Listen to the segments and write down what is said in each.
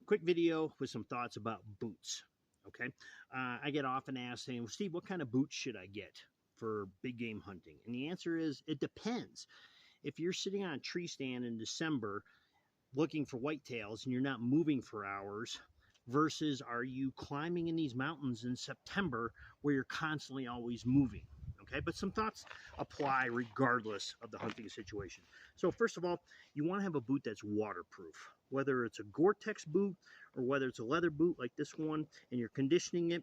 Quick video with some thoughts about boots. Okay, I get often asked, saying, well, Steve, what kind of boots should I get for big game hunting? And the answer is it depends. If you're sitting on a tree stand in December looking for whitetails and you're not moving for hours, versus are you climbing in these mountains in September where you're constantly always moving? Okay, but some thoughts apply regardless of the hunting situation. So first of all, you want to have a boot that's waterproof, whether it's a Gore-Tex boot or whether it's a leather boot like this one, and you're conditioning it.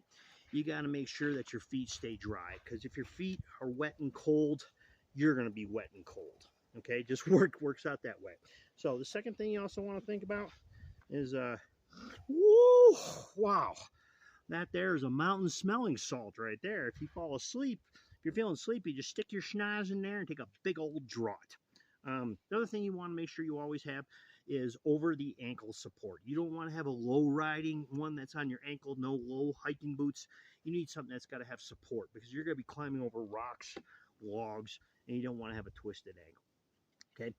You got to make sure that your feet stay dry, because if your feet are wet and cold, you're going to be wet and cold. Okay, just works out that way. So the second thing you also want to think about is woo, wow, that there is a mountain smelling salt right there. If you fall asleep, if you're feeling sleepy, just stick your schnoz in there and take a big old draught. The other thing you want to make sure you always have is over the ankle support. You don't want to have a low riding one that's on your ankle, no low hiking boots. You need something that's got to have support, because you're going to be climbing over rocks, logs, and you don't want to have a twisted ankle. Okay.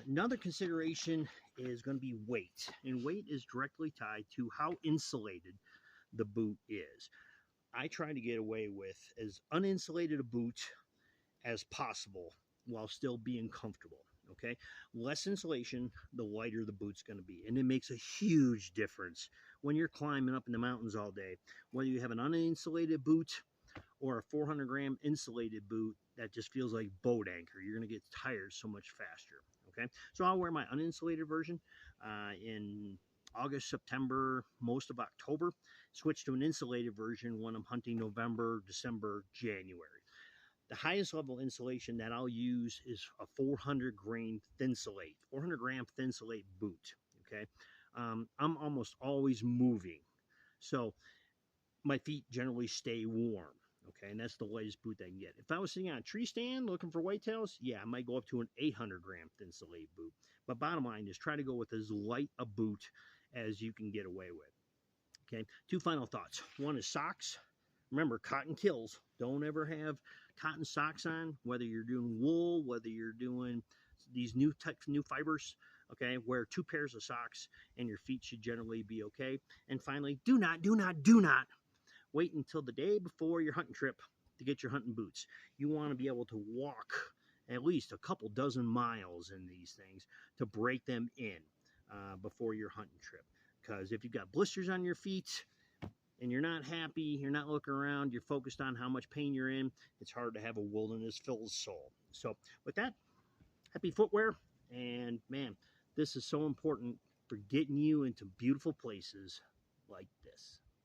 Another consideration is going to be weight, and weight is directly tied to how insulated the boot is. I try to get away with as uninsulated a boot as possible while still being comfortable. Okay, less insulation, the lighter the boot's going to be, and it makes a huge difference when you're climbing up in the mountains all day. Whether you have an uninsulated boot or a 400-gram insulated boot that just feels like boat anchor, you're going to get tired so much faster. Okay, so I'll wear my uninsulated version in August, September, most of October. Switch to an insulated version when I'm hunting November, December, January. The highest level insulation that I'll use is a 400-gram Thinsulate boot. Okay, I'm almost always moving, so my feet generally stay warm. Okay, and that's the lightest boot I can get. If I was sitting on a tree stand looking for whitetails, yeah, I might go up to an 800-gram Thinsulate boot. But bottom line is try to go with as light a boot as you can get away with. Okay, two final thoughts. One is socks. Remember, cotton kills. Don't ever have cotton socks on, whether you're doing wool, whether you're doing these new fibers. Okay, wear 2 pairs of socks and your feet should generally be okay. And finally, do not wait until the day before your hunting trip to get your hunting boots. You want to be able to walk at least a couple dozen miles in these things to break them in before your hunting trip. Because if you've got blisters on your feet and you're not happy, you're not looking around, you're focused on how much pain you're in, it's hard to have a wilderness-filled soul. So with that, happy footwear. And man, this is so important for getting you into beautiful places like this.